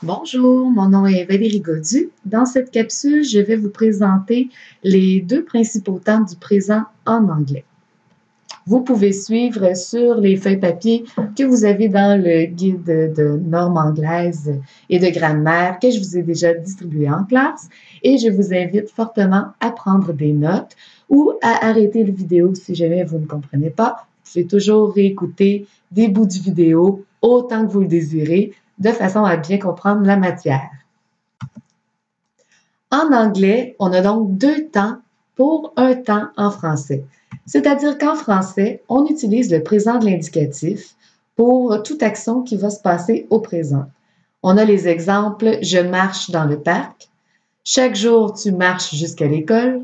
Bonjour, mon nom est Valérie Godu. Dans cette capsule, je vais vous présenter les deux principaux temps du présent en anglais. Vous pouvez suivre sur les feuilles papier que vous avez dans le guide de normes anglaises et de grammaire que je vous ai déjà distribué en classe et je vous invite fortement à prendre des notes ou à arrêter la vidéo si jamais vous ne comprenez pas. Vous pouvez toujours réécouter des bouts de vidéo autant que vous le désirez de façon à bien comprendre la matière. En anglais, on a donc deux temps pour un temps en français. C'est-à-dire qu'en français, on utilise le présent de l'indicatif pour toute action qui va se passer au présent. On a les exemples « Je marche dans le parc »,« Chaque jour, tu marches jusqu'à l'école »,«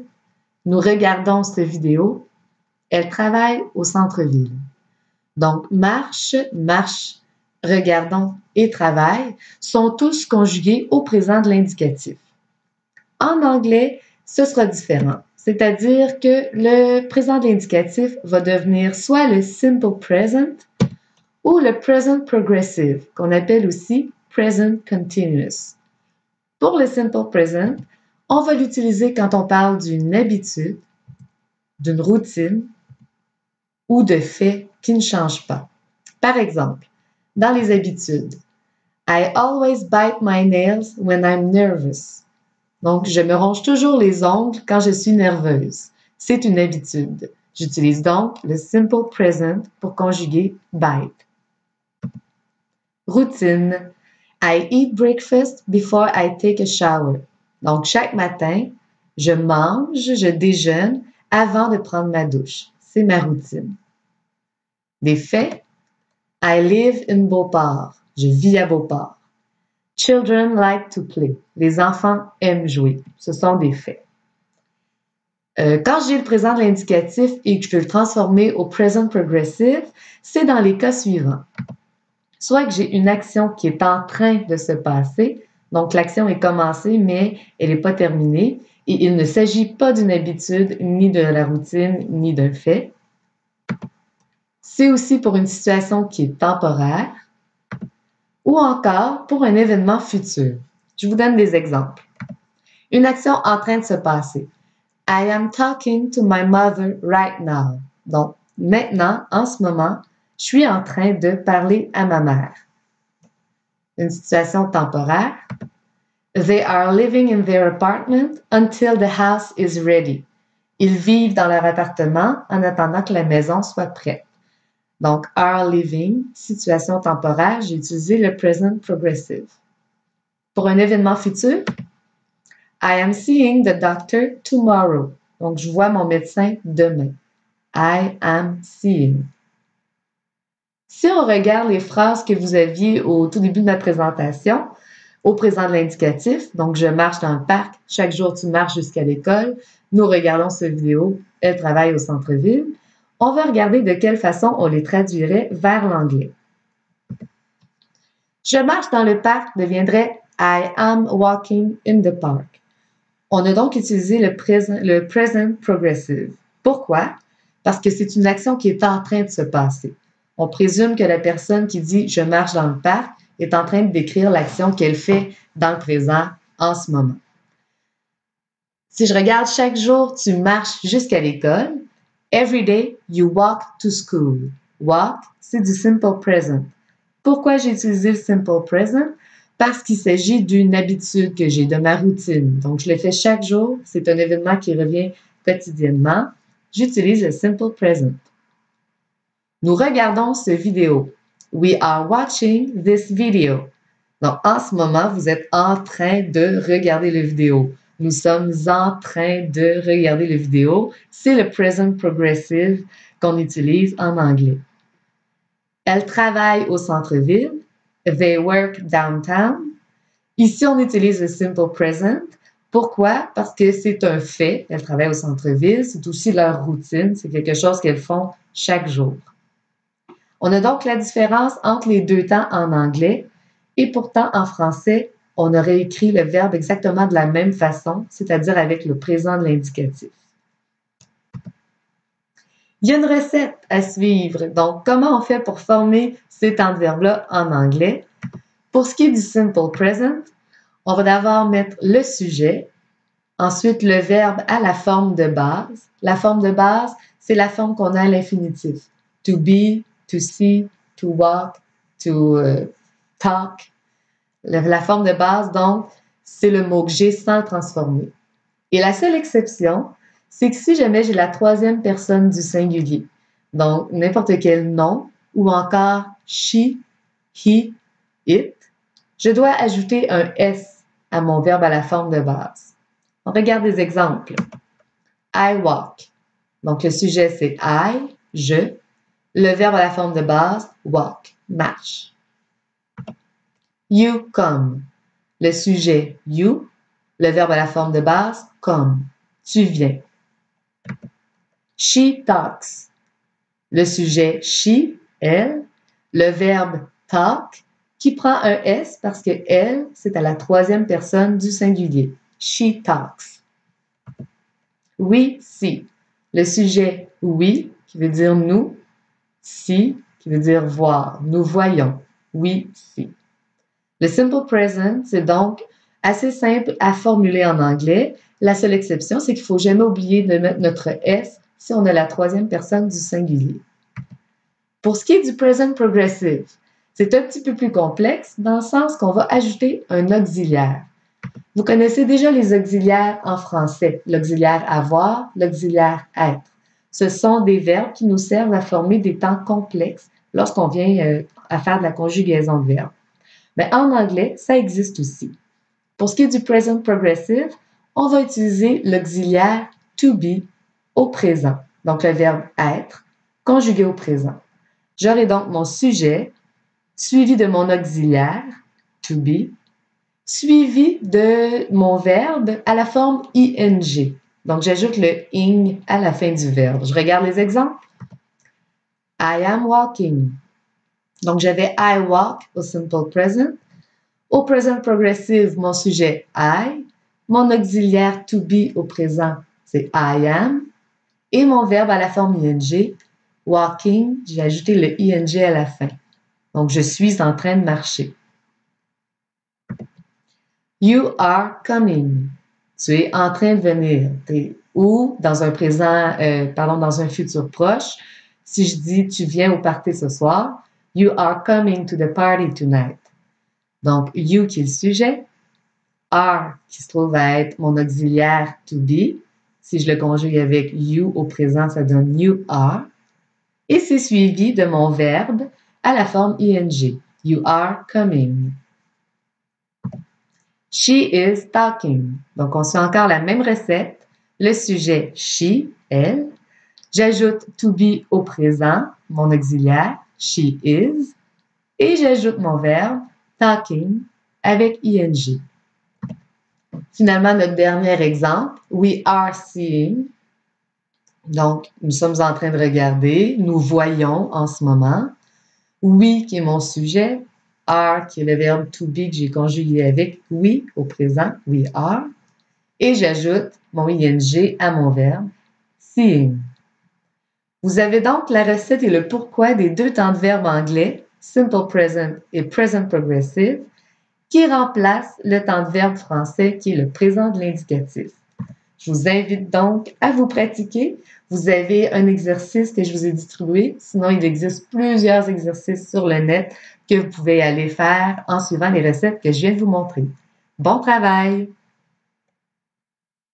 Nous regardons cette vidéo »,« Elle travaille au centre-ville ». Donc, marche, marche, regardons et travaille sont tous conjugués au présent de l'indicatif. En anglais, ce sera différent. C'est-à-dire que le présent de l'indicatif va devenir soit le simple present ou le present progressive, qu'on appelle aussi present continuous. Pour le simple present, on va l'utiliser quand on parle d'une habitude, d'une routine ou de faits qui ne changent pas. Par exemple, dans les habitudes, I always bite my nails when I'm nervous. Donc, je me ronge toujours les ongles quand je suis nerveuse. C'est une habitude. J'utilise donc le simple present pour conjuguer bite. Routine. I eat breakfast before I take a shower. Donc, chaque matin, je mange, je déjeune avant de prendre ma douche. C'est ma routine. Des faits. I live in Beauport. Je vis à Beauport. Children like to play. Les enfants aiment jouer. Ce sont des faits. Quand j'ai le présent de l'indicatif et que je veux le transformer au present progressive, c'est dans les cas suivants. Soit que j'ai une action qui est en train de se passer, donc l'action est commencée, mais elle n'est pas terminée, et il ne s'agit pas d'une habitude, ni de la routine, ni d'un fait. C'est aussi pour une situation qui est temporaire, ou encore pour un événement futur. Je vous donne des exemples. Une action en train de se passer. I am talking to my mother right now. Donc, maintenant, en ce moment, je suis en train de parler à ma mère. Une situation temporaire. They are living in their apartment until the house is ready. Ils vivent dans leur appartement en attendant que la maison soit prête. Donc, are living, situation temporaire, j'ai utilisé le present progressive. Pour un événement futur, I am seeing the doctor tomorrow. Donc, je vois mon médecin demain. I am seeing. Si on regarde les phrases que vous aviez au tout début de ma présentation, au présent de l'indicatif, donc je marche dans le parc, chaque jour tu marches jusqu'à l'école, nous regardons cette vidéo, elle travaille au centre-ville, on va regarder de quelle façon on les traduirait vers l'anglais. Je marche dans le parc deviendrait I am walking in the park. On a donc utilisé le present progressive. Pourquoi? Parce que c'est une action qui est en train de se passer. On présume que la personne qui dit « je marche dans le parc » est en train de décrire l'action qu'elle fait dans le présent en ce moment. Si je regarde chaque jour, tu marches jusqu'à l'école. Every day, you walk to school. Walk, c'est du simple present. Pourquoi j'ai utilisé le simple present? Parce qu'il s'agit d'une habitude que j'ai, de ma routine. Donc, je le fais chaque jour. C'est un événement qui revient quotidiennement. J'utilise le simple present. Nous regardons cette vidéo. We are watching this video. Donc, en ce moment, vous êtes en train de regarder la vidéo. Nous sommes en train de regarder la vidéo. C'est le present progressive qu'on utilise en anglais. Elle travaille au centre-ville. They work downtown. Ici, on utilise le simple present. Pourquoi? Parce que c'est un fait. Elles travaillent au centre-ville. C'est aussi leur routine. C'est quelque chose qu'elles font chaque jour. On a donc la différence entre les deux temps en anglais et pourtant en français, on aurait écrit le verbe exactement de la même façon, c'est-à-dire avec le présent de l'indicatif. Il y a une recette à suivre. Donc, comment on fait pour former ces temps de verbe-là en anglais? Pour ce qui est du simple present, on va d'abord mettre le sujet, ensuite le verbe à la forme de base. La forme de base, c'est la forme qu'on a à l'infinitif. To be, to see, to walk, to talk. La forme de base, donc, c'est le mot que j'ai sans le transformer. Et la seule exception, c'est que si jamais j'ai la troisième personne du singulier, donc n'importe quel nom, ou encore she, he, it, je dois ajouter un S à mon verbe à la forme de base. On regarde des exemples. I walk. Donc le sujet c'est I, je. Le verbe à la forme de base, walk, marche. You come. Le sujet you. Le verbe à la forme de base, come. Tu viens. She talks. Le sujet she, elle. Le verbe talk, qui prend un S parce que elle, c'est à la troisième personne du singulier. She talks. We see. Le sujet we, qui veut dire nous. See, qui veut dire voir. Nous voyons. We see. Le simple present, c'est donc assez simple à formuler en anglais. La seule exception, c'est qu'il ne faut jamais oublier de mettre notre S si on a la troisième personne du singulier. Pour ce qui est du present progressive, c'est un petit peu plus complexe dans le sens qu'on va ajouter un auxiliaire. Vous connaissez déjà les auxiliaires en français, l'auxiliaire avoir, l'auxiliaire être. Ce sont des verbes qui nous servent à former des temps complexes lorsqu'on vient à faire de la conjugaison de verbes. Mais en anglais, ça existe aussi. Pour ce qui est du present progressive, on va utiliser l'auxiliaire to be au présent, donc le verbe être, conjugué au présent. J'aurai donc mon sujet, suivi de mon auxiliaire, to be, suivi de mon verbe à la forme ing. Donc, j'ajoute le ing à la fin du verbe. Je regarde les exemples. I am walking. Donc, j'avais I walk au simple present. Au present progressive, mon sujet I. Mon auxiliaire to be au présent, c'est I am. Et mon verbe à la forme ing, walking, j'ai ajouté le ing à la fin. Donc, je suis en train de marcher. You are coming. Tu es en train de venir. Ou dans un présent, dans un futur proche, si je dis tu viens au party ce soir, you are coming to the party tonight. Donc, you qui est le sujet, are qui se trouve à être mon auxiliaire to be. Si je le conjugue avec you au présent, ça donne you are. Et c'est suivi de mon verbe à la forme ing. You are coming. She is talking. Donc, on suit encore la même recette. Le sujet she, elle. J'ajoute to be au présent, mon auxiliaire, she is. Et j'ajoute mon verbe talking avec ing. Finalement, notre dernier exemple, we are seeing. Donc, nous sommes en train de regarder, nous voyons en ce moment. We qui est mon sujet, are qui est le verbe to be que j'ai conjugué avec we au présent, we are. Et j'ajoute mon ing à mon verbe, seeing. Vous avez donc la recette et le pourquoi des deux temps de verbe anglais, simple present et present progressive, qui remplacent le temps de verbe français qui est le présent de l'indicatif. Je vous invite donc à vous pratiquer. Vous avez un exercice que je vous ai distribué. Sinon, il existe plusieurs exercices sur le net que vous pouvez aller faire en suivant les recettes que je viens de vous montrer. Bon travail!